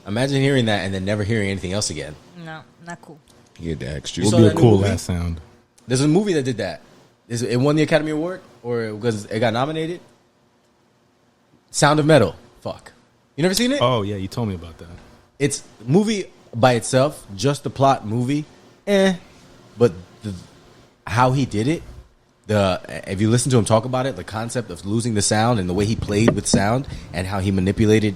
Imagine hearing that and then never hearing anything else again. No, not cool. Yeah, the extra. It would be a cool last sound. There's a movie that did that. It won the Academy Award, or because it got nominated. Sound of Metal. Fuck. You never seen it? Oh yeah, you told me about that. It's movie by itself, just the plot movie, but how he did it, if you listen to him talk about it, the concept of losing the sound and the way he played with sound and how he manipulated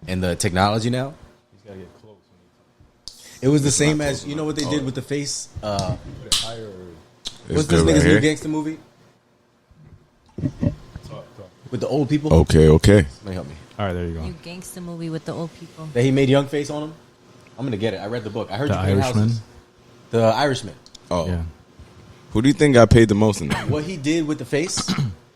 and the technology now. He's gotta get close. It was the same as, you know what they did with the face? What's It's this good nigga's right new here. gangster movie? With the old people? Okay. Somebody help me. All right, there you go. New gangster movie with the old people. That he made young face on him? I'm going to get it. I read the book. I heard The you paint Irishman? houses. The Irishman. Oh, Yeah. who do you think got paid the most in that? What he did with the face,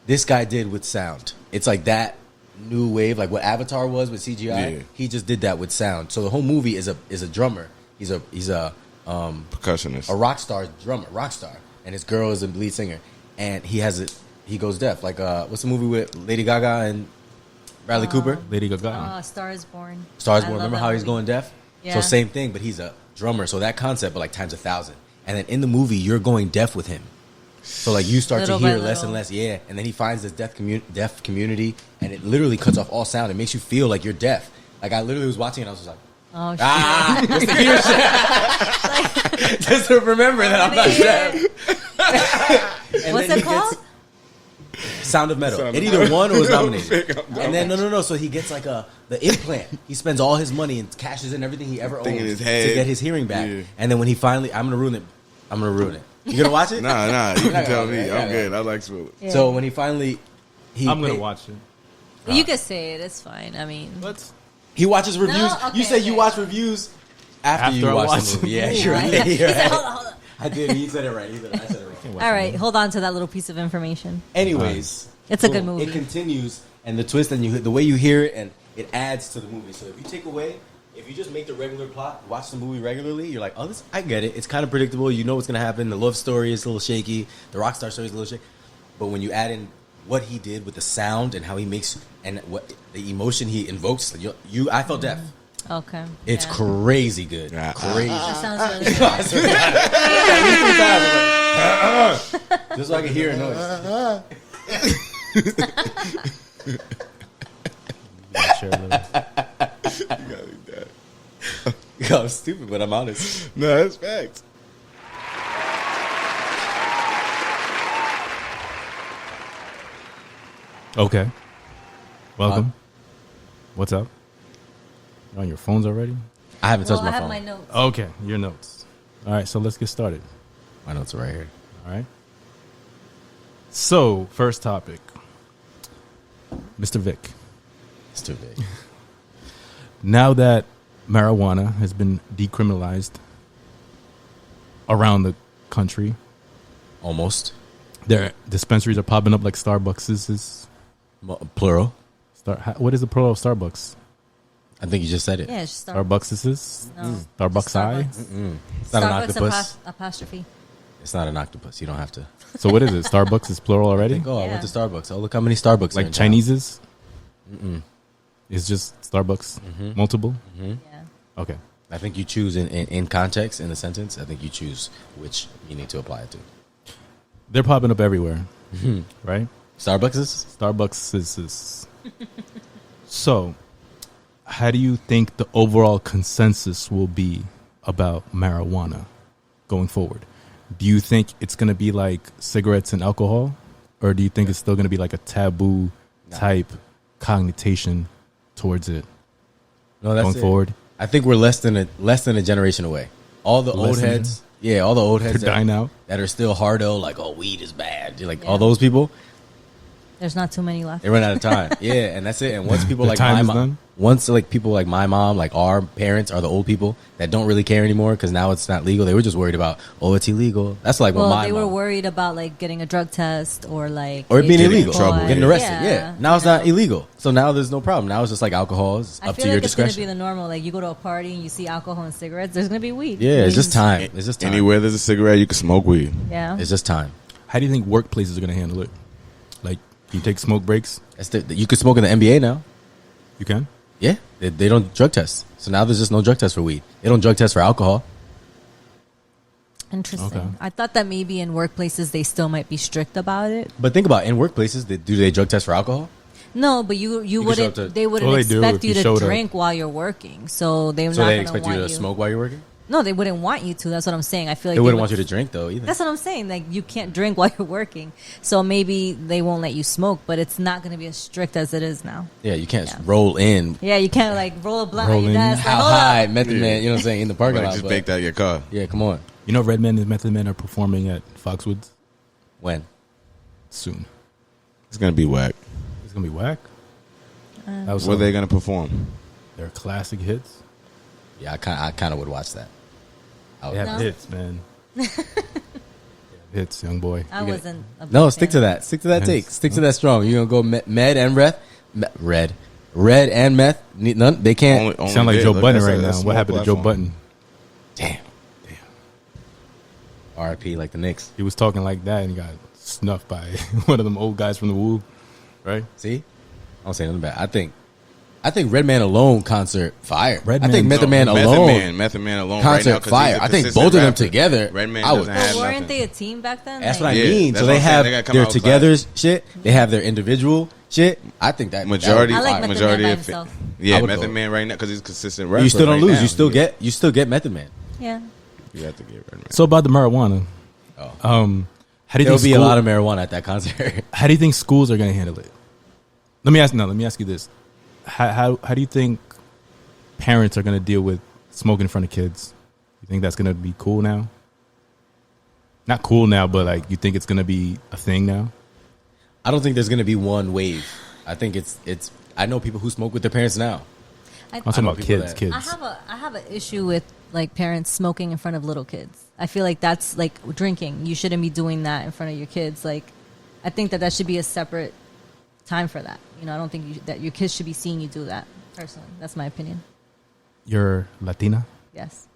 this guy did with sound. It's like that new wave, like what Avatar was with CGI. Yeah. He just did that with sound. So the whole movie is a drummer. He's a Percussionist. a rock star drummer, and his girl is a lead singer, and he goes deaf. Like what's the movie with Lady Gaga and Bradley Cooper? Lady Gaga. Star is Born. Stars I Born. love Remember that how he's movie. going deaf? Yeah. So same thing, but he's a drummer. So that concept, but like times 1,000. And then in the movie, you're going deaf with him. So like you start Little to by hear less little. and less, yeah. And then he finds this deaf community, and it literally cuts off all sound. It makes you feel like you're deaf. Like I literally was watching it, and I was just like, Oh, shit. just to hear shit. Just to remember that I'm not deaf. And What's then it he called? gets Sound of Metal. Sound It of either Metal. won or was nominated. I'm And then no. So he gets like the implant. He spends all his money and cashes in everything he ever owns Thing in his to head. get his hearing back. Yeah. And then when he finally, I'm gonna ruin it. You gonna watch it? Nah. You You're can not tell gonna- me. you're I'm not good. I like spoilers. Yeah. So when he finally, I'm gonna watch it. You can say it. It's fine. I mean, He watches reviews. okay, You say you okay. watch reviews after you I watch watch the movie. it. Yeah, Ooh, you're I- right. he You're said, right. hold on. I did. He said it right. I said it wrong. All right, hold on to that little piece of information. Anyways, It's a good movie. It continues, and the twist, and the way you hear it, and it adds to the movie. So if you take away, if you just make the regular plot, watch the movie regularly, you're like, oh, this, I get it. It's kind of predictable. You know what's gonna happen. The love story is a little shaky. The rock star story is a little shaky. But when you add in what he did with the sound and how he makes and what the emotion he invokes, I felt deaf. Okay. It's yeah. crazy good. Yeah. Crazy. That sounds really good. I swear to God. Just so I can hear a noise. Share a little. You gotta leave that. Yo, I'm stupid, but I'm honest. No, that's facts. Okay. Welcome. What's up? You're on your phones already? I haven't touched Well, I my have phone. my notes. Okay, your notes. All right, so let's get started. My notes are right here. All right. So, first topic. Mr. Vic. It's too big. Now that marijuana has been decriminalized around the country, Almost. their dispensaries are popping up like Starbucks. Plural. What is the plural of Starbucks? I think you just said it. Yeah, it's just Starbucks. No, Starbucks eye. It's not an Starbucks octopus. apostrophe. It's not an octopus. You don't have to. So what is it? Starbucks is plural already? Think, oh, I Yeah. went to Starbucks. Oh, look how many Starbucks are Like in town. Chinese's? It's just Starbucks. Multiple? Yeah. Okay. I think you choose in context, in the sentence, I think you choose which meaning to apply it to. They're popping up everywhere. Right? Starbucks is? Starbucks is. So, how do you think the overall consensus will be about marijuana going forward? Do you think it's going to be like cigarettes and alcohol? Or do you think it's still going to be like a taboo type connotation towards it No, that's going it. forward? I think we're less than a generation away. All the Less old than a heads, all the old heads They're dying out. that are still hardo, like, oh, weed is bad. Like, Yeah. all those people, There's not too many left. they run out of time. Yeah, and that's it. And once people The like time my is mom, done? once like people like my mom, like our parents are the old people that don't really care anymore because now it's not legal. They were just worried about, oh, it's illegal. That's like what Well, my they were mom. worried about like getting a drug test or like Or it being Getting in illegal, trouble, getting yeah. arrested. Yeah, now it's not illegal, so now there's no problem. Now it's just like alcohol. It's I up feel to your like it's gonna be discretion. the normal. Like you go to a party and you see alcohol and cigarettes. There's gonna be weed. Yeah, it's Weed. just time. It's just time. Anywhere there's a cigarette, you can smoke weed. Yeah. It's just time. How do you think workplaces are going to handle it? Like, you take smoke breaks? You could smoke in the NBA now. You can? Yeah, they don't drug test. So now there's just no drug test for weed. They don't drug test for alcohol. Interesting. Okay. I thought that maybe in workplaces they still might be strict about it. But think about it, in workplaces, do they drug test for alcohol? No, but you can show wouldn't. up to- They wouldn't Well, they do expect if you you to showed up. drink while you're working. So they're So not they going expect want you to smoke while you're working? No, they wouldn't want you to. That's what I'm saying. I feel like They wouldn't would- want you to drink though either. That's what I'm saying. Like you can't drink while you're working. So maybe they won't let you smoke, but it's not going to be as strict as it is now. Yeah, you can't Yeah. roll in. Yeah, you can't like roll a blunt Roll on your in. desk. Like, How hold up. high, Method Man, you know what I'm saying, in the parking Like, lot. just but- baked out your car. Yeah, come on. You know, Redman and Method Man are performing at Foxwoods When? soon. It's gonna be whack. It's gonna be whack. That was What are they gonna perform? their classic hits. Yeah, I kind of would watch that. They have No. hits, man. They have hits, young boy. I wasn't. A big No, stick to fan. that. Stick to that Yes. take. Stick to that strong. You're going to go med and reth? Red and meth? None? They can't. Only Sound like bit. Joe Look, Button that's right a now. small What happened to Joe platform. Button? Damn. RIP like the Knicks. He was talking like that and he got snuffed by one of them old guys from the Woo, right? See? I don't say nothing bad. I think Redman alone concert fire. Redman- I think Method Man Method alone Method Man alone concert right now, 'cause he's fire. a I think consistent both of them rapper. together. Redman I would- doesn't have But weren't nothing. they a team back then? That's Like- what I Yeah, mean. that's So what they I'm saying. have They gotta come their out together shit. They have their individual shit. I think that Majority, I like fire. Method majority Man by of himself. I yeah, would Method go. Man right now because he's a consistent rapper. You still don't right lose. now. You still get Method Man. Yeah. You have to get Redman. So about the marijuana, Oh. how do you There'll think be a school- lot of marijuana at that concert. How do you think schools are going to handle it? Let me ask you this: how do you think parents are going to deal with smoking in front of kids? You think that's going to be cool now? Not cool now, but like you think it's going to be a thing now? I don't think there's going to be one wave. I think it's. I know people who smoke with their parents now. I'm talking know about people kids. that- Kids. I have an issue with like parents smoking in front of little kids. I feel like that's like drinking. You shouldn't be doing that in front of your kids. Like, I think that should be a separate time for that. You know, I don't think that your kids should be seeing you do that. Personally, that's my opinion. You're Latina. Yes.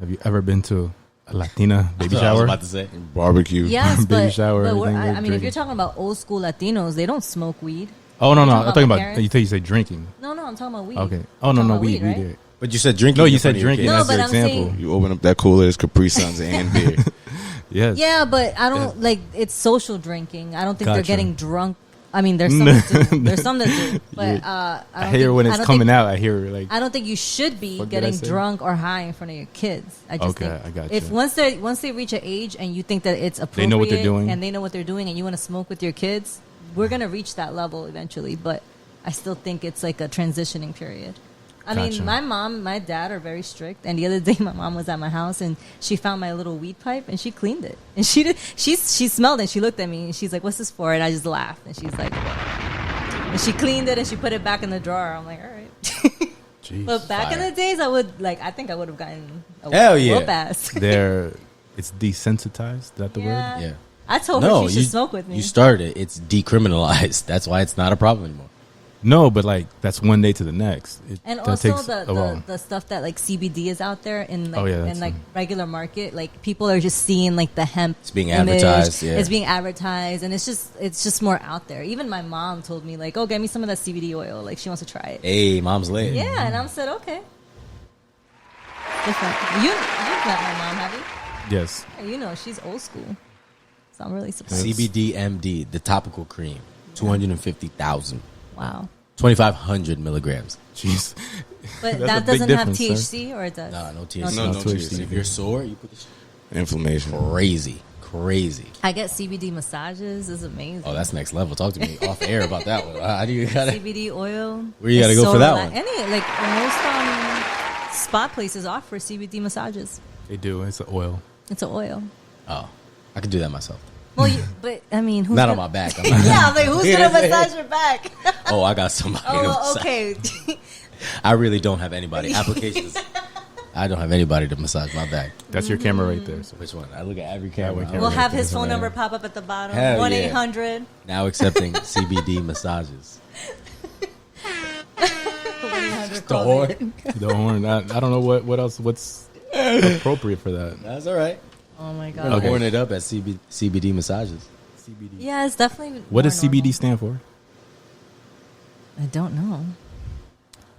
Have you ever been to a Latina baby That's what I was shower? about to say. Barbecue. Yes, Baby but, shower, but everything, I they're mean, if drinking. you're talking about old school Latinos, they don't smoke weed. Oh no, You're no, talking I'm talking about about. parents? You think you say drinking? No, I'm talking about weed. Okay. Oh You're no, talking no, about weed, right? weed. But you said drinking. No, you in said front of your drinking. kids. No, That's but your I'm example. saying- You open up that cooler, it's Capri Suns and beer. Yes. Yeah, but I don't like it's social drinking. I don't think they're Gotcha. getting drunk. I mean, there's some that do. There's some that do, but I don't hear think- when I it's don't coming think- out. I hear like I don't think you should be What did I getting say? drunk or high in front of your kids. I just Okay, think I got if you. once they reach an age and you think that it's appropriate, They know what they're doing. and they know what they're doing, and you want to smoke with your kids, we're gonna reach that level eventually. But I still think it's like a transitioning period. I Gotcha. mean, my mom, my dad are very strict. And the other day, my mom was at my house and she found my little weed pipe and she cleaned it. And she smelled it. And she looked at me and she's like, "What's this for?" And I just laughed. And she's like, and she cleaned it and she put it back in the drawer. I'm like, all right. Jeez. But back in Fire. the days, I think I would have gotten a Hell yeah. whoop ass. They're it's desensitized. Is that the Yeah. word? Yeah. I told her she should smoke with me. You started it. It's decriminalized. That's why it's not a problem anymore. No, but like that's one day to the next. And that also takes a while. the stuff that like CBD is out there in like Oh, yeah, in that's like a- regular market, like people are just seeing like the hemp. It's being image. advertised, yeah. It's being advertised, and it's just more out there. Even my mom told me like, "Oh, get me some of that CBD oil." Like she wants to try it. Hey, mom's lit. Yeah, and I said, "Okay." Different. You've met my mom, have you? Yes. Yeah, you know she's old school, so I'm really surprised. CBD MD, the topical cream, 250,000, Wow. 2,500 milligrams. Jeez. But That's a that big doesn't have difference, sir. THC, or it does? No THC. No, no THC. If you're sore, you put this Inflammation. crazy. I get CBD massages. It's amazing. Oh, that's next level. Talk to me off air about that one. How do you got it? CBD oil. Where you gotta It's go for that rela- one? Any like most spa places offer CBD massages. They do. It's an oil. It's an oil. Oh, I could do that myself. Well, but I mean, who's Not on gonna- my back. I'm not Yeah, I'm like, who's gonna massage your back? Oh, I got somebody. to Oh, massage. okay. I really don't have anybody. Applications. I don't have anybody to massage my back. That's your camera right there. So. Which one? I look at every camera. one I'm camera. We'll like, have his this phone one number there. pop up at the bottom. Hell yeah. 1-800. Now accepting CBD massages. 1-800 The call horn. The horn. I don't know what else. What's appropriate for that? That's all right. Oh my I'm god. gonna Okay. horn it up at CBD massages. CBD. Yeah, it's definitely. What more does CBD normal. stand for? I don't know.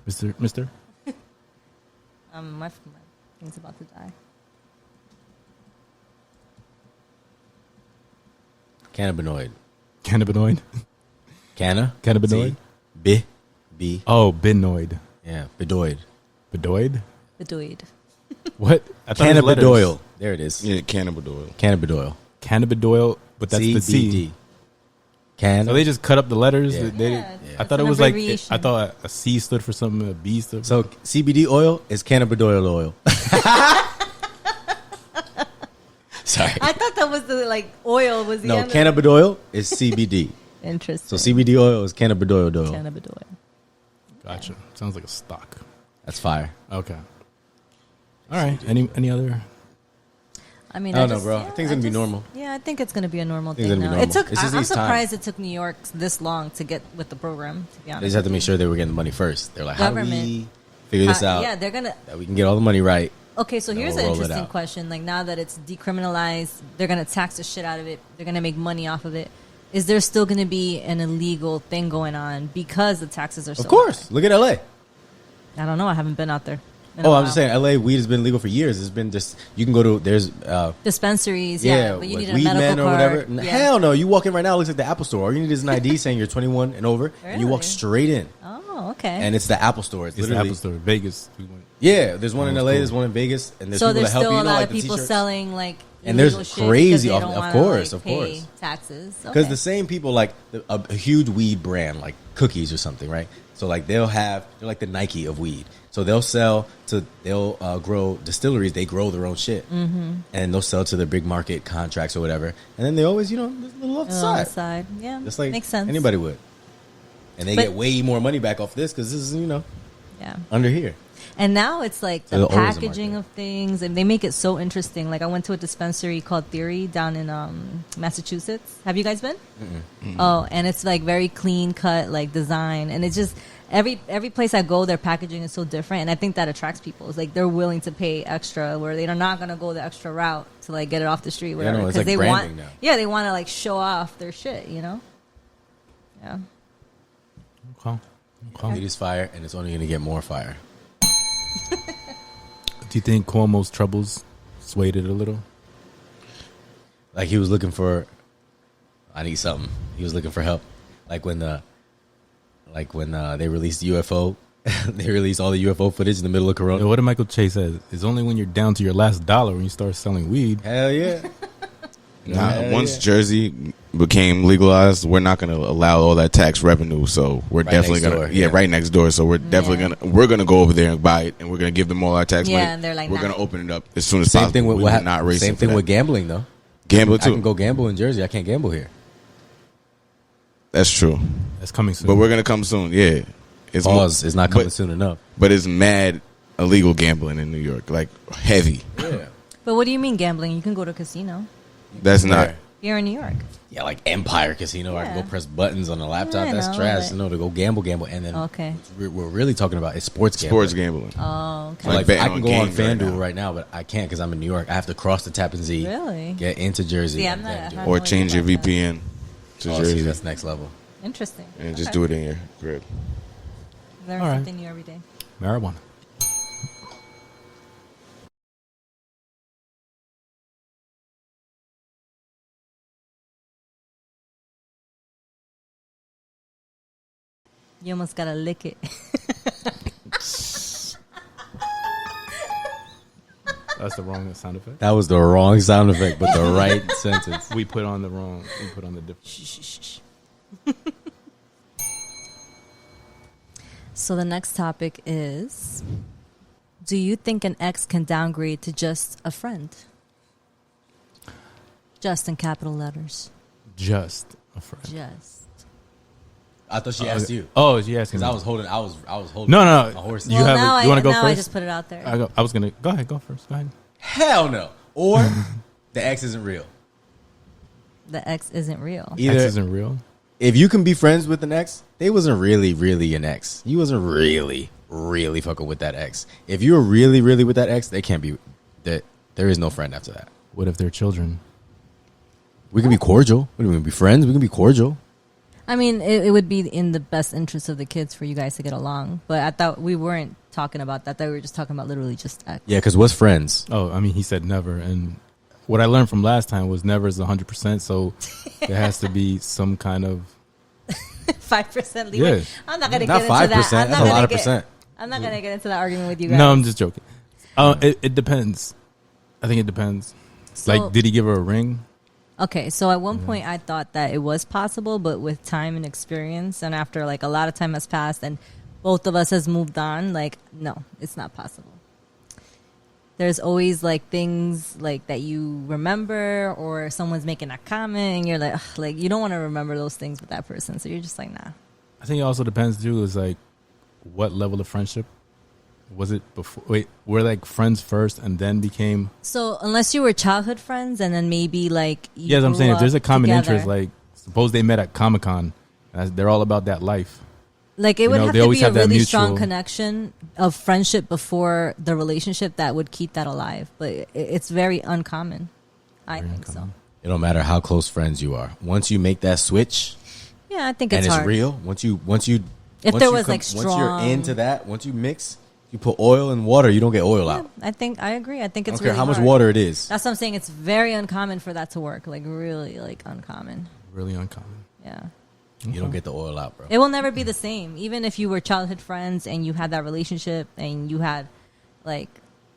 Mister? My thing's about to die. Cannabinoid. Cannabinoid? C Cannabinoid? B. Oh, binoid. Yeah, bidoid. Bidoid? Bedoid. What? I thought it was letters. Cannabidiol. There it is. Yeah, cannabidiol. Cannabidiol. Cannabidiol, but that's the C. CBD. Can. So they just cut up the letters. Yeah. I thought It's it an was like abbreviation. I thought a C stood for something, a B stood for So CBD oil is cannabidiol oil. Sorry. I thought that was the oil was the No, end. cannabidiol is CBD. Interesting. So CBD oil is cannabidiol oil. Cannabidiol. Gotcha. Sounds like a stock. That's fire. Okay. All right. Any other? I mean, I don't know, bro. I think it's gonna be normal. Yeah, I think it's gonna be a normal think thing it's gonna now. be It took. normal. It's just I'm these surprised times. it took New York this long to get with the program. To be honest, They just have to make sure they were getting the money first. They're like, how do we Government. figure this out? Yeah, they're gonna. That we can get all the money right. Okay, so Then here's we'll an roll it interesting out. question. Like now that it's decriminalized, they're gonna tax the shit out of it. They're gonna make money off of it. Is there still gonna be an illegal thing going on because the taxes are so Of course. Look at LA. high? I don't know. I haven't been out there. in a Oh, I'm while. just saying, LA weed has been legal for years. It's been just you can go to there's Dispensaries, yeah, but you like need a weed medical men or card. whatever. Yeah. Hell no, you walk in right now, it looks like the Apple Store. All you need is an ID saying you're 21 and over, and you walk Really? straight in. Oh, okay. And it's the Apple Store. It's It's the literally Apple Store, Vegas. We went. yeah. There's one in Oh, LA. cool. There's one in Vegas, and there's so people there's that help still you. a You know, lot like of the people t-shirts. selling And there's illegal shit crazy because they of don't wanna, course, of pay course. taxes. Because Okay. the same people like a huge weed brand like cookies or something, right? So like they're like the Nike of weed. So they'll grow distilleries. They grow their own shit, and they'll sell to the big market contracts or whatever. And then they always, there's a little off the On side, the side, yeah, just like makes sense. anybody would. And they But- get way more money back off this because this is Yeah. under here. And now it's like So the there's always a packaging market. of things, and they make it so interesting. Like I went to a dispensary called Theory down in Massachusetts. Have you guys been? Oh, and it's like very clean cut, like design, and it's just every place I go, their packaging is so different, and I think that attracts people. It's like they're willing to pay extra, where they're not gonna go the extra route to like get it off the street, whatever, no, it's like they branding want. now. Yeah, they want to like show off their shit, Yeah. Okay. It is fire, and it's only going to get more fire. Do you think Cuomo's troubles swayed it a little? Like he was looking for, I need something. He was looking for help. Like when they released UFO, they released all the UFO footage in the middle of Corona. Yo, what did Michael Chase says? It's only when you're down to your last dollar when you start selling weed. Hell yeah! Once Jersey became legalized, we're not going to allow all that tax revenue. So we're Right definitely next going to, door, yeah. right next door. So we're definitely Yeah. going to go over there and buy it, and we're going to give them all our tax Yeah, money. and they're like, we're nah. going to open it up as soon as Same possible. thing with We what will not racing same for thing that. with gambling though. Gambling I too. can go gamble in Jersey. I can't gamble here. That's true. That's coming soon. But we're going to come soon. Yeah. It's Pause is not coming but, soon enough. But it's mad illegal gambling in New York, like heavy. Yeah, But what do you mean gambling? You can go to a casino That's not. Where? here in New York. Yeah, like Empire Casino. I can Yeah. go press buttons on a laptop. I That's know, trash. but- No, to go gamble, and then Okay. what we're really talking about is sports gambling. Sports gambling. Oh, okay. So Like like betting I can on go on games right FanDuel now. right now, but I can't because I'm in New York. I have to cross the Tappan Zee, Really? get into Jersey, See, and I'm not- then do I it. have Or no change your idea about that. VPN to Oh, see, Jersey that's next level. Interesting. and just Okay. do it in your crib. Learn All right. something new every day. Marijuana. You almost gotta lick it. That's the wrong sound effect. That was the wrong sound effect, but the right sentence. We put on the wrong. We put on the different. Shh. So the next topic is: do you think an ex can downgrade to just a friend? Just in capital letters. Just a friend. Just. I thought she asked you Oh, you asking? because me. I was holding. No. a horse. You have now you want to go now first? I just put it out there. I was gonna go ahead. Go first. Go ahead. Hell no. Or the ex isn't real. The ex isn't real. Either X isn't real. if you can be friends with an ex, they wasn't really an ex. You wasn't really fucking with that ex. If you were really with that ex, they can't be. That there is no friend after that. What if they're children? We can be cordial. We can be friends. We can be cordial. I mean, it would be in the best interest of the kids for you guys to get along. But I thought we weren't talking about that. I thought we were just talking about literally just X. Yeah, because what's friends? Oh, I mean, he said never. And what I learned from last time was never is 100%. So there has to be some kind of 5% leeway. Yeah. I'm not gonna Not get into 5%. that. That's a lot of percent. I'm not gonna get into that argument with you guys. No, I'm just joking. It depends. I think it depends. So- Like, did he give her a ring? Okay, so at one point I thought that it was possible, but with time and experience, and after like a lot of time has passed, and both of us has moved on, like no, it's not possible. There's always like things like that you remember, or someone's making a comment, and you're like, ugh, like you don't want to remember those things with that person, so you're just like, nah. I think it also depends too. Is like what level of friendship was it before? Wait, we're like friends first and then became. So unless you were childhood friends, and then maybe like you Yeah, I'm saying grew if there's a up common together, interest, like suppose they met at Comic-Con, they're all about that life. like it you would know, have they to always be a have that really strong mutual- connection of friendship before the relationship that would keep that alive. But it's very uncommon. I Very think uncommon. It don't matter how close friends you are. Once you make that switch so. Yeah, I think and it's it's hard. real, once you If once there you was, like, once you're strong- into that, once you mix, you put oil in water, you don't get oil Yeah, out. I agree. I think I it's don't care really how much hard. water it is. That's what I'm saying. It's very uncommon for that to work. Like really, like uncommon. Really uncommon. Yeah. You don't get the oil out, bro. It will never be the same. Even if you were childhood friends and you had that relationship and you had, like,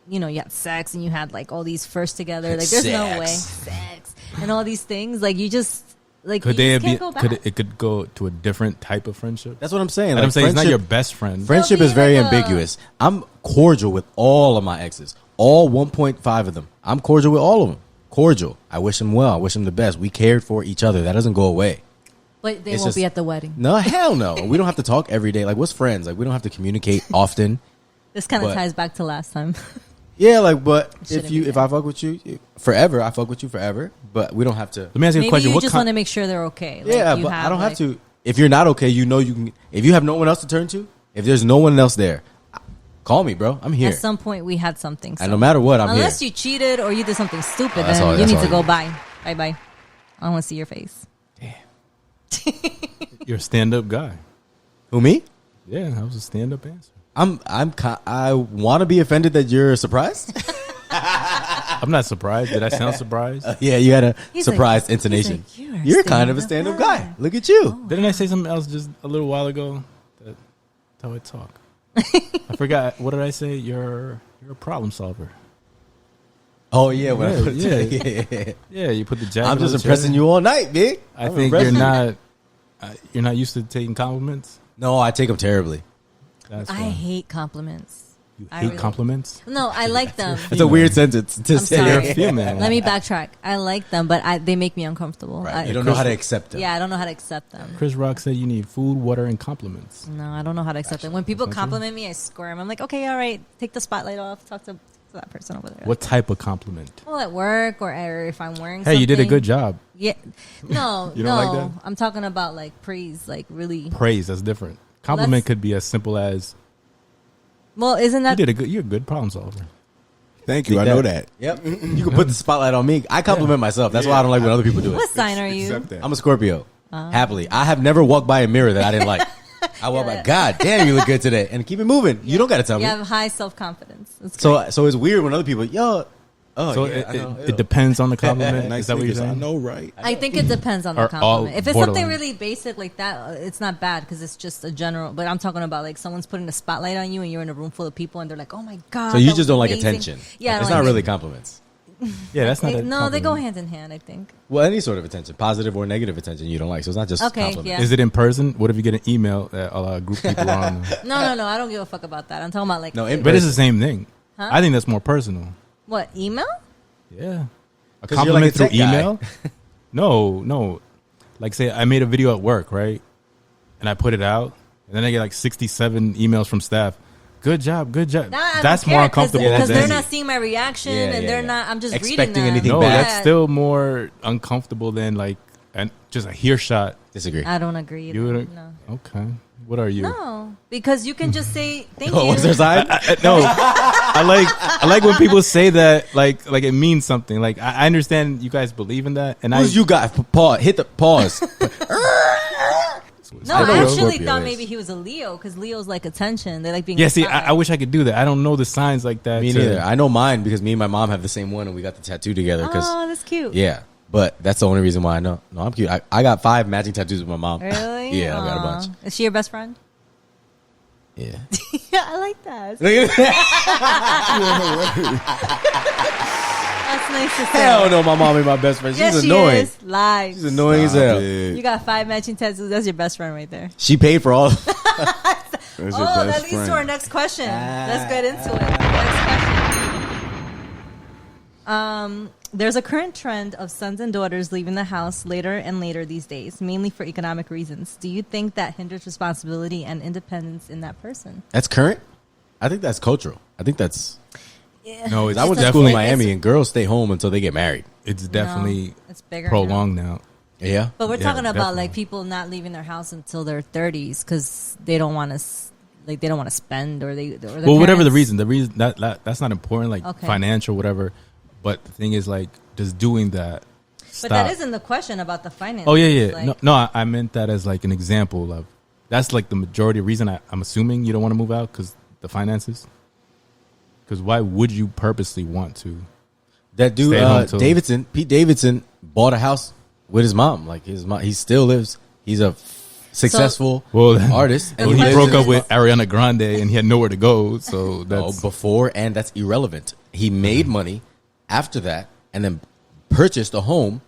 you know, you had sex and you had like all these first together. Like, there's no way sex and all these things. Like, you just like Could you they just be? can't go back. It could go to a different type of friendship. That's what I'm saying. And Like, I'm saying it's not friendship- your best friend. Friendship They'll is be very like a- ambiguous. I'm cordial with all of my exes, all 1.5 of them. I'm cordial with all of them. Cordial. I wish them well. I wish them the best. We cared for each other. That doesn't go away. But they It's won't just- be at the wedding. No, hell no. We don't have to talk every day. Like, what's friends? Like, we don't have to communicate often. This kind of But- ties back to last time. Yeah, like, but Shouldn't if be I there. fuck with you forever, I fuck with you forever. But we don't have to. Let me ask you a Maybe question. you What just kind? want to make sure they're okay. Like, Yeah, you but I don't have like- to. If you're not okay, you know you can. If you have no one else to turn to, if there's no one else there, call me, bro. I'm here. At some point, we had something. And no matter what, I'm Unless here. you cheated or you did something stupid, that's then all- you that's need all to you go do. bye. Bye bye. I don't want to see your face. You're a stand-up guy. Who, me? Yeah, that was a stand-up answer. I want to be offended that you're surprised. I'm not surprised. Did I sound surprised? Yeah, you had a He's surprised like- intonation. he's like, You're kind of a stand-up guy. Look at you. Didn't I say something else just a little while ago? That's how I talk. I forgot. What did I say? You're a problem solver. Oh yeah, when I Yeah, put yeah. Yeah, you put the jacket. I'm just on the impressing chair. you all night, big. I I'm think impressing you're not used to taking compliments. No, I take them terribly. That's I why. hate compliments. You I hate really- compliments. No, I like them. It's a weird sentence to I'm say. sorry. You're a female. Let me backtrack. I like them, but they make me uncomfortable. Right. You don't know how to accept them. Yeah, I don't know how to accept them. Chris Rock said you need food, water, and compliments. No, I don't know how to accept them. When people That's not compliment me, I squirm. I'm like, okay, all right, take the spotlight off. Talk to that person over there. What type of compliment? Well, at work or if I'm wearing. Hey, you did a something. good job. Yeah, no, You no. don't like that? I'm talking about like praise, like really. Praise, that's different. Compliment Let's- could be as simple as Well, isn't that you're a good problem solver. Thank you. I know that. Yep. You can put the spotlight on me. I compliment myself. That's why I don't like when other people do it. what sign are you? Accept that. I'm a Scorpio. Happily. I have never walked by a mirror that I didn't like. I walk by, God damn, you look good today. And keep it moving. You don't got to tell You me. have high self confidence. So it's weird when other people, So yeah, I know, it depends on the compliment. Nice Is that what you're niggas, I saying? know, right? I think it depends on the Are all compliment. If it's something borderline. really basic like that, it's not bad because it's just a general. But I'm talking about like someone's putting a spotlight on you and you're in a room full of people and they're like, "Oh my god!" So you that just was don't like amazing." attention. Yeah, I It's don't not like really it. compliments. Yeah, that's not. a No, they go compliment. hand in hand. I think. Well, any sort of attention, positive or negative attention, you don't like. So it's not just Okay, compliments. yeah. Is it in person? What if you get an email that a group of people on? No, I don't give a fuck about that. I'm talking about like No, in But it's person. the same thing. Huh? I think that's more personal. what email? Yeah, a 'Cause you're like compliment a through tech guy. email. No. Like say I made a video at work, right? And I put it out, and then I get like 67 emails from staff. Good job. Nah, I That's don't more care, uncomfortable because than they're not seeing my reaction Yeah, and yeah, they're yeah. not. I'm just Expecting reading them. anything no. bad. That's still more uncomfortable than like and just a hear shot. Disagree. I don't agree. You would no. okay. What are you? No, because you can just say thank Oh, you. what's their side? No, I like when people say that like it means something. Like I understand you guys believe in that, and Who's you got? Pause. Hit the pause. No, I know I what actually Scorpio thought is. maybe he was a Leo because Leos like attention. They like being. Yeah, see, spotlight. I wish I could do that. I don't know the signs like that. Me neither. I know mine because me and my mom have the same one, and we got the tattoo together. Cause, Oh, that's cute. yeah, but that's the only reason why I know. No, I'm cute. I got 5 matching tattoos with my mom. Really? Yeah, I got a Aw. bunch. Is she your best friend? Yeah. Yeah, I like that. That's nice to say. Hell no, my mom ain't my best friend. She's Yes, she annoying. is. Live. She's annoying as hell. You got 5 matching tattoos. That's your best friend right there. She paid for all. Oh, that leads to our next question. Let's get into it. Next question. There's a current trend of sons and daughters leaving the house later and later these days, mainly for economic reasons. Do you think that hinders responsibility and independence in that person? That's current. I think that's cultural. I think that's. Yeah. No, it's I went to school in Miami, and girls stay home until they get married. It's definitely it's bigger prolonged now. Yeah. But we're Yeah, talking about definitely. like people not leaving their house until their 30s because they don't want to, like they don't want to spend or they. Or their Well, whatever the parents- reason that's not important, like Okay. financial, whatever. But the thing is, like, just doing that. But Stop. that isn't the question about the finances. Oh yeah. Like, No, I meant that as like an example of. That's like the majority of reason I'm assuming you don't want to move out because the finances. Because why would you purposely want to? That dude, Stay home till- Pete Davidson, bought a house with his mom. Like his mom, he still lives. He's a successful artist. Well, he he lives broke in up his with Ariana Grande and he had nowhere to go. So that's before, and that's irrelevant. He made money after that, and then purchased a home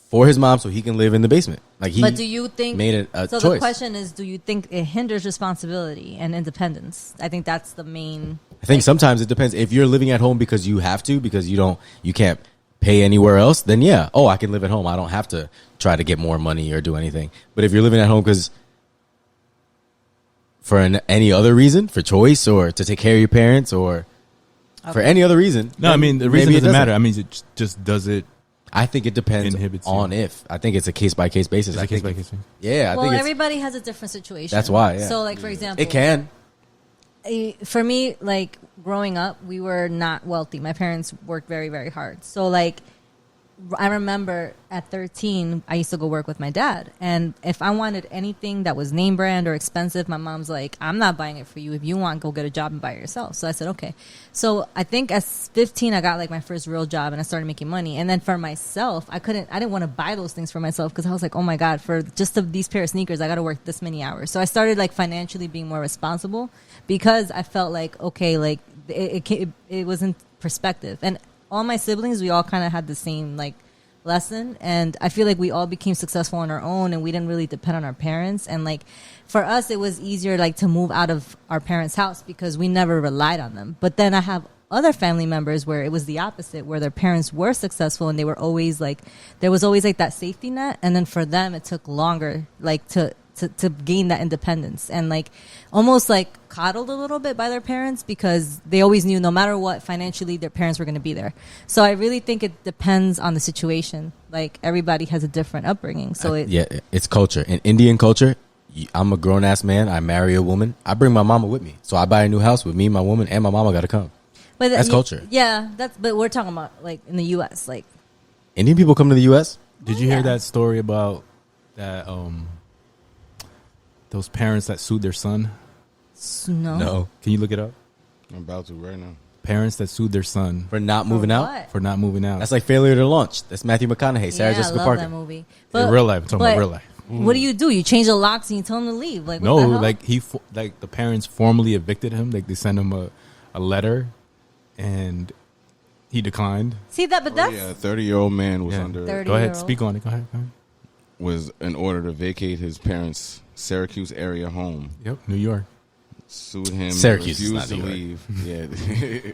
for his mom so he can live in the basement. Like he, but do you think made a so? choice. The question is, do you think it hinders responsibility and independence? I think that's the main. I think sometimes it depends. If you're living at home because you have to, because you can't pay anywhere else, then yeah, I can live at home. I don't have to try to get more money or do anything. But if you're living at home because for any other reason, for choice or to take care of your parents or for any other reason, no. I then mean, the maybe reason it doesn't matter. I mean, it just does it. I think it depends Inhibits you. on if. I think it's a case by case basis. It's I a case think by case thing. Yeah, I Well, think it's, everybody has a different situation. That's why, yeah. So, like for example, it can. For me, like growing up, we were not wealthy. My parents worked very, very hard. So like, I remember at 13, I used to go work with my dad. And if I wanted anything that was name brand or expensive, my mom's like, I'm not buying it for you. If you want, go get a job and buy it yourself. So I said, okay. So I think at 15, I got like my first real job and I started making money. And then for myself, I didn't want to buy those things for myself because I was like, oh my God, for just these pair of sneakers, I got to work this many hours. So I started like financially being more responsible because I felt like, okay, like it was in perspective. And all my siblings, we all kind of had the same like lesson, and I feel like we all became successful on our own, and we didn't really depend on our parents. And like for us, it was easier like to move out of our parents' house because we never relied on them. But then I have other family members where it was the opposite, where their parents were successful and they were always like, there was always like that safety net, and then for them it took longer like to gain that independence and like almost like coddled a little bit by their parents because they always knew no matter what financially their parents were going to be there. So I really think it depends on the situation. Like everybody has a different upbringing. So It's culture. In Indian culture, I'm a grown ass man. I marry a woman. I bring my mama with me. So I buy a new house with me, my woman, and my mama got to come. but that's culture. Yeah, but we're talking about like in the US, like Indian people come to the U.S. Did you hear that story about that? Those parents that sued their son. no. Can you look it up? I'm about to right now. Parents that sued their son For not moving out. What? for not moving out. That's like failure to launch. That's Matthew McConaughey, Sarah Yeah, Jessica I love Parker. that movie. in real life. I'm talking about real life. What do? You change the locks and you tell them to leave. Like what No, the hell? like like the parents formally evicted him. Like they sent him a letter, and he declined. See that, but that's Yeah, a 30-year-old man was Yeah. under 30. Go ahead, 30-year-old. speak on it. Go ahead. was in order to vacate his parents' Syracuse area home. Yep, New York. Sued him. Syracuse is refused not to New leave. Yeah.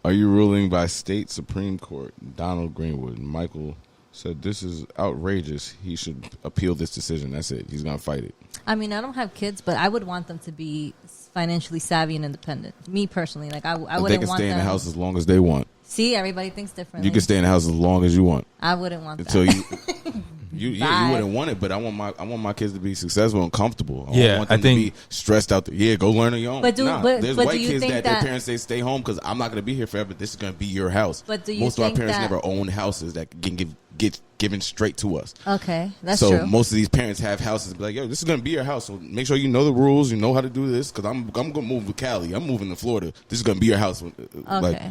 Are you ruling by state Supreme Court? Donald Greenwood. Michael said this is outrageous. He should appeal this decision. That's it. He's gonna fight it. I mean, I don't have kids, but I would want them to be financially savvy and independent. Me personally, like I They wouldn't can want stay in them. the house as long as they want. See, everybody thinks differently. You can stay in the house as long as you want I wouldn't want until that. you You Bye. wouldn't want it, but I want my kids to be successful and comfortable. I Yeah, don't want them I think- to be stressed out. Yeah, go learn on your own. But there's but white do you kids think that their parents say stay home because I'm not going to be here forever. This is going to be your house. But do you most of our think parents that- never owned houses that can get given straight to us. Okay, that's so true. most of these parents have houses. Be like, yo, this is going to be your house. So make sure you know the rules. You know how to do this because I'm going to move to Cali. I'm moving to Florida. This is going to be your house. Like, Okay.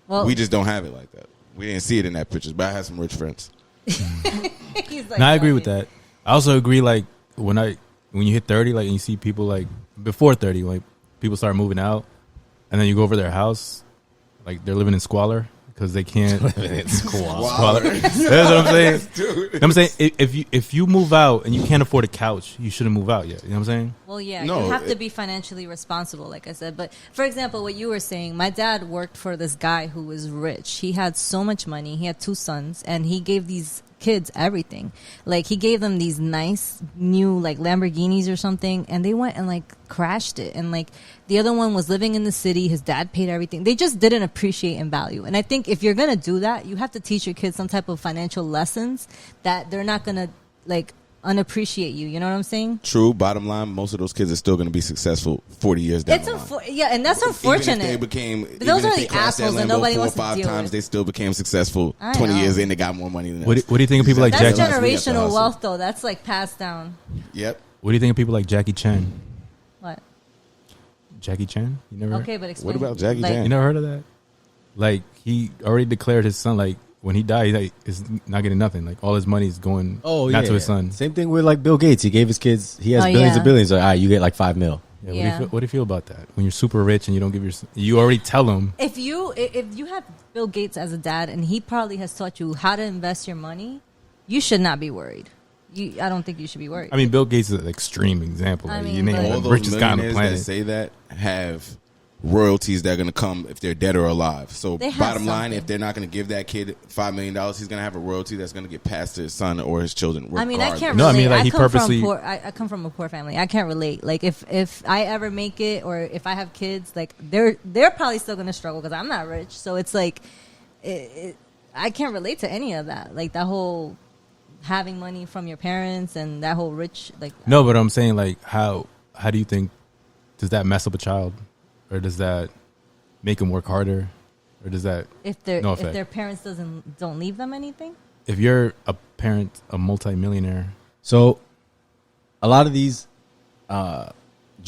Well, we just don't have it like that. We didn't see it in that pictures, but I had some rich friends. he's like, And I agree "Oh, with yeah." that. I also agree, like, when you hit 30, like, and you see people, like, before 30, like, people start moving out, and then you go over their house, like, they're living in squalor because they can't. It's Squalor. That's what I'm saying. Dude. I'm saying if you move out and you can't afford a couch, you shouldn't move out yet. You know what I'm saying? Well, yeah, No, you have to be financially responsible, like I said. But for example, what you were saying, my dad worked for this guy who was rich. He had so much money. He had 2 sons, and he gave these kids everything. Like, he gave them these nice new, like, Lamborghinis or something, and they went and, like, crashed it. And, like, the other one was living in the city. His dad paid everything. They just didn't appreciate and value. And I think if you're going to do that, you have to teach your kids some type of financial lessons that they're not going to, like, unappreciate you. You know what I'm saying? True. Bottom line, most of those kids are still going to be successful 40 years down It's the line. yeah, and that's unfortunate. Even if they became, But those even if are they the crashed assholes that Lambo nobody 4 or wants to 5 deal times, with. they still became successful I 20 know. years in. They got more money than us. What do you think of people like That's Jackie? We have to generational hustle. wealth, though. That's like passed down. Yep. What do you think of people like Jackie Chan? What? Jackie Chan? You never? Okay, but explain. What about Jackie like, Chan? You never heard of that? Like, he already declared his son, like, when he died, he is not getting nothing. Like, all his money is going not to his son. Same thing with like Bill Gates. He gave his kids. He has Oh, billions yeah. of billions. Like, all right, you get like $5 million. Yeah, Yeah. what do you feel about that? When you're super rich and you don't give you already tell him. If you have Bill Gates as a dad and he probably has taught you how to invest your money, you should not be worried. I don't think you should be worried. I mean, Bill Gates is an extreme example. I Like, mean, you name but- All the those richest guy on the millionaires planet. that say that have royalties that are going to come if they're dead or alive. So They have bottom line, something. if they're not going to give that kid $5 million, he's going to have a royalty that's going to get passed to his son or his children. I mean, I can't relate. No, I mean, like, he come purposely- from poor. I come from a poor family. I can't relate. Like, if I ever make it or if I have kids, like they're probably still gonna struggle because I'm not rich. So it's like, I can't relate to any of that. Like that whole having money from your parents and that whole rich like. No, but I'm saying, like, how do you think, does that mess up a child? Or does that make them work harder? Or does that, If no effect? their parents don't leave them anything. if you're a parent, a multimillionaire, So, a lot of these, Joe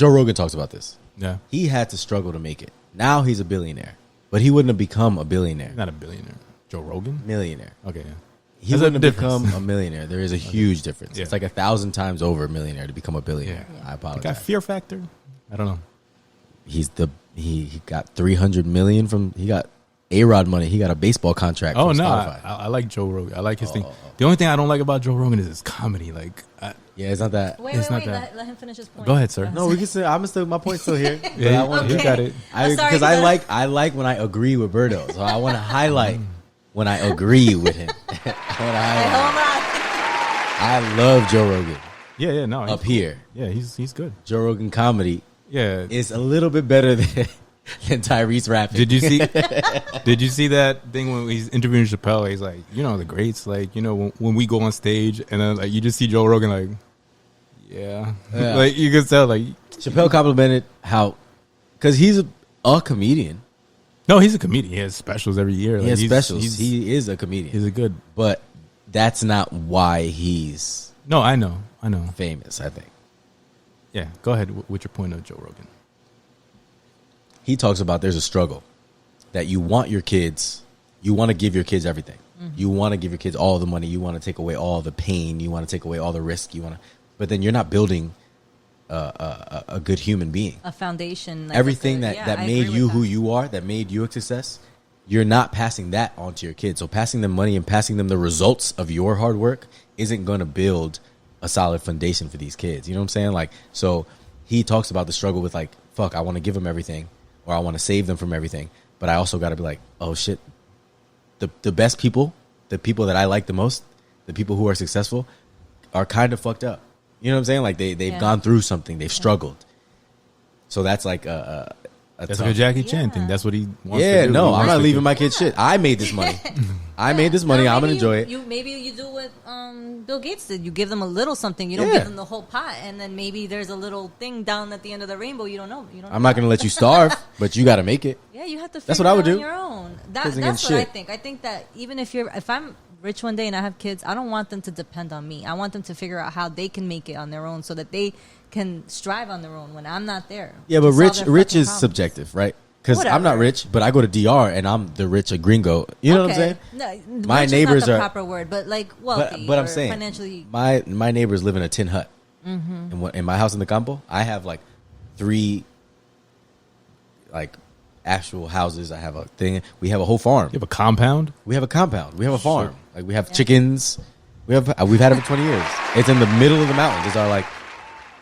Rogan talks about this. yeah, He had to struggle to make it. Now he's a billionaire, but he wouldn't have become a billionaire. not a billionaire. Joe Rogan? Millionaire. Okay, yeah. He There's a wouldn't have difference. become a millionaire. There is a huge difference. Yeah. It's like 1,000 times over a millionaire to become a billionaire. Yeah. I Got apologize. fear factor? I don't know. He got 300 million from he got A-Rod money. He got a baseball contract. Oh, from no. Spotify. I like Joe Rogan. I like his thing. The only thing I don't like about Joe Rogan is his comedy. Like, Yeah, it's not that. Wait, It's wait, not wait. that. Let him finish his point. Go ahead, sir. No, we can say I'm still my point's still here. But yeah, I want you got it. I'm sorry, because but- I like when I agree with Birdo. So I want to highlight when I agree with him. Hey, hold on. I love Joe Rogan Yeah, no. up here. Yeah, he's good. Joe Rogan comedy Yeah. is a little bit better than Tyrese rapping. Did you see? Did you see that thing when he's interviewing Chappelle? He's like, the greats, like, when we go on stage, and then like you just see Joe Rogan, like, yeah. Like you can tell, like, Chappelle complimented how because he's a comedian. no, he's a comedian. He has specials every year. He Like, has he's- specials. He is a comedian. He's a good. But that's not why he's No, I know. famous, I think. Yeah, go ahead with your point of Joe Rogan. He talks about there's a struggle that you want your kids, you want to give your kids everything. You want to give your kids all the money. You want to take away all the pain. You want to take away all the risk. But then you're not building a good human being. A foundation. Like Everything a- that, yeah, that I made agree you with who that. you are, that made you a success, you're not passing that on to your kids. So passing them money and passing them the results of your hard work isn't going to build a solid foundation for these kids. You know what I'm saying? Like, so he talks about the struggle with like, fuck, I want to give them everything or I want to save them from everything. But I also got to be like, oh shit, the best people, the people that I like the most, the people who are successful are kind of fucked up. You know what I'm saying? Like they've Yeah. gone through something. They've struggled. So that's like That's like a Jackie Chan thing. That's what he wants to Yeah, do. no, He I'm wants not to leaving do. my kid shit. I made this money. I made this money. I'm gonna enjoy it. Maybe you do what Bill Gates did. You give them a little something. You don't Yeah. give them the whole pot, and then maybe there's a little thing down at the end of the rainbow. You don't know. You don't. I'm not gonna let you starve, but you got to make it. Yeah, you have to. That's Figure what I it would out on do. your own. Doesn't That's get what I shit. think. I think that even if I'm rich one day and I have kids, I don't want them to depend on me. I want them to figure out how they can make it on their own, so that they can strive on their own when I'm not there. Yeah, to but solve rich their rich fucking is problems. subjective, right? Because I'm not Whatever. rich, but I go to DR and I'm the rich a gringo. You know what I'm saying? No, My rich is neighbors not the are- proper word, but like wealthy. But I'm or saying financially. my neighbors live in a tin hut. Mm-hmm. In my house in the campo, I have like 3 like actual houses. I have a thing. We have a whole farm. You have a compound. We have a compound. We have a farm. Like we have chickens. We've had it for 20 years. It's in the middle of the mountains. It's our like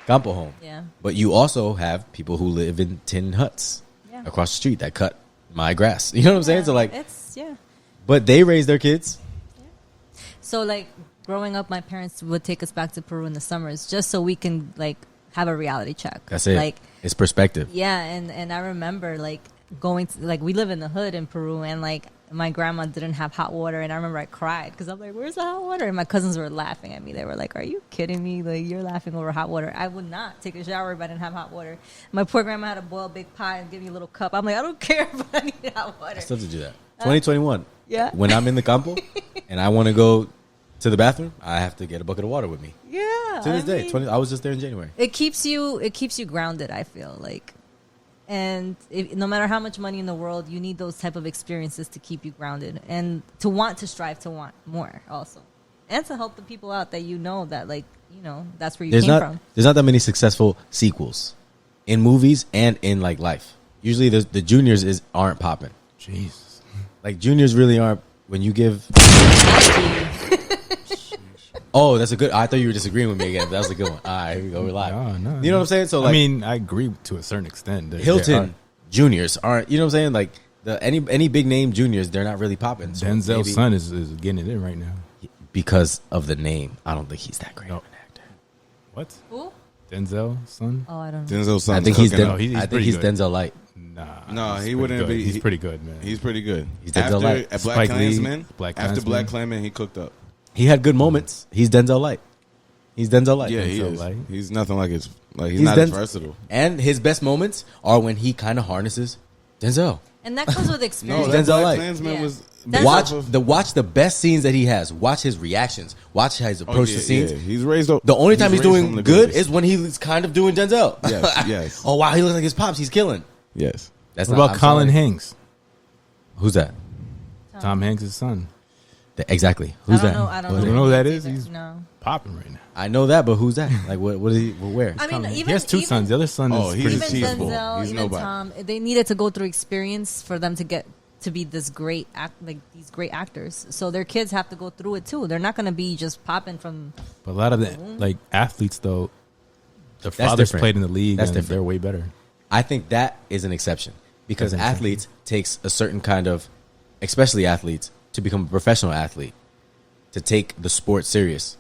campo home. Yeah. But you also have people who live in tin huts Yeah. across the street that cut my grass. You know what I'm saying? So like, it's but they raise their kids. So like growing up, my parents would take us back to Peru in the summers just so we can like have a reality check. That's it. Like It's perspective. yeah, and I remember like going to like we live in the hood in Peru, and like my grandma didn't have hot water, and I remember I cried because I'm like, "Where's the hot water?" And my cousins were laughing at me. They were like, "Are you kidding me? Like you're laughing over hot water? I would not take a shower if I didn't have hot water." My poor grandma had to boil a big pot and give me a little cup. I'm like, I don't care if I need hot water. I still have to do that. 2021. Yeah. When I'm in the campo and I want to go to the bathroom, I have to get a bucket of water with me. Yeah. To this I day, mean- I was just there in January. It keeps you grounded, I feel like, and no matter how much money in the world, you need those type of experiences to keep you grounded and to want to strive to want more also, and to help the people out that that like that's where you came from. There's not that many successful sequels in movies and in like life. Usually the juniors aren't popping. Jesus. Like juniors really aren't. When you give, oh, that's a good. I thought you were disagreeing with me again. But that was a good one. All right, here we go. We're live. No, You know what I'm saying? So like, I mean, I agree to a certain extent. Hilton juniors aren't. You know what I'm saying? Like any big name juniors, they're not really popping. So Denzel's maybe- son is getting it in right now. because of the name. I don't think he's that great No. of an actor. What? Who? Denzel's son? Oh, I don't know. Denzel's I son's think he's cooking No, up. he's I think pretty he's good. Denzel Light. Nah. No, he's he pretty wouldn't good. be- He's he- pretty good, man. He's pretty good. He's Denzel After Light. Black Spike Lee, Klansman, Black after Klansman. Black Klansman, he cooked up. He had good moments. He's Denzel Light. He's Denzel Light. Yeah, he Denzel is. Light. He's nothing like his. Like he's He's not as Denzel- versatile. And his best moments are when he kind of harnesses Denzel. And that comes with No, experience. that Denzel Black Light. Klansman Yeah. was Denzel- Watch the best scenes that he has. Watch his reactions. Watch his approach to scenes. He's raised up. The only time he's raised from doing the good greatest. is when he's kind of doing Denzel. Yes, yes. Oh wow, he looks like his pops. He's killing. Yes. That's What not- about I'm Colin sorry. Hanks? Who's that? Tom Hanks' son. Exactly. Who's I don't that? know. I don't What know. is You know who that names is? either. He's- No. Popping right now. I know that, but who's that? Like what is he? Where? I mean, Colin Hanks. even He has two even- sons. The other son Oh, is he's pretty a Even cheese ball. Denzel, He's even nobody. Tom, they needed to go through experience for them to get to be this great like these great actors. So their kids have to go through it too. They're not going to be just popping from. But a lot of the like athletes though, their That's fathers different. played in the league That's and different. they're way better. I think that is an exception because That's an exception. athletes takes a certain kind of, especially athletes, to become a professional athlete, to take the sport serious.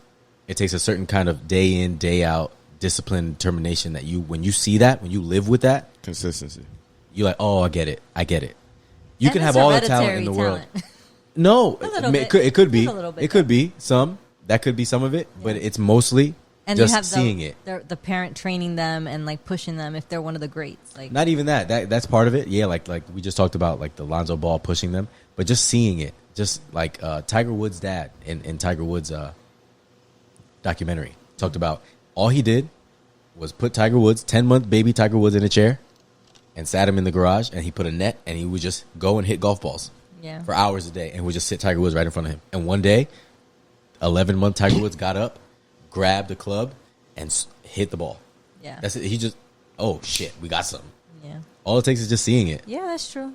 It takes a certain kind of day in, day out discipline, determination that when you see that, when you live with that, Consistency. you're like, oh, I get it. You And can it's have all the talent in hereditary the world. talent. No, A little it bit. could be. Just a little bit, It could be some. That could be some of it, but it's mostly And just you have seeing it. the parent training them and like pushing them if they're one of the greats. Like Not even that. That's part of it. Yeah, like we just talked about, like the Lonzo Ball pushing them, but just seeing it. Just like Tiger Woods' dad in Tiger Woods' documentary talked about all he did was put Tiger Woods, 10-month baby Tiger Woods, in a chair and sat him in the garage, and he put a net, and he would just go and hit golf balls yeah. for hours a day, and would just sit Tiger Woods right in front of him. And one day, 11-month Tiger Woods got up, grabbed the club, and hit the ball. Yeah. That's it. He just, oh shit, we got something. Yeah. All it takes is just seeing it. Yeah, that's true.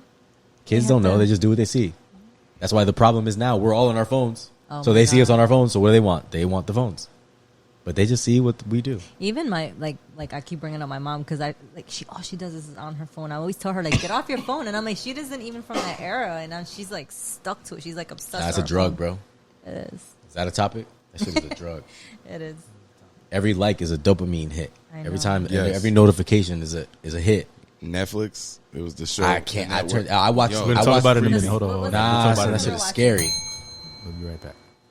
Kids They have don't know; to- they just do what they see. That's why the problem is now we're all on our phones, Oh so my they see us God. on our phones. So what do they want? They want the phones, but they just see what we do. Even my like I keep bringing up my mom because I like she all she does is on her phone. I always tell her like get off your phone, and I'm like she isn't even from that era, and now she's like stuck to it. She's like obsessed. That's with a her drug, phone. bro. It is. Is that a topic? That shit is a drug. It is. Every like is a dopamine hit. I Every know. time, Yes. every notification is a hit. Netflix. It was the show. I can't. Network. I watched. Yo, We're gonna I talk watched about it in a Freaks. minute. Hold on. What was We'll it? Nah, talk so about it that in a shit minute. is scary. We'll be right back.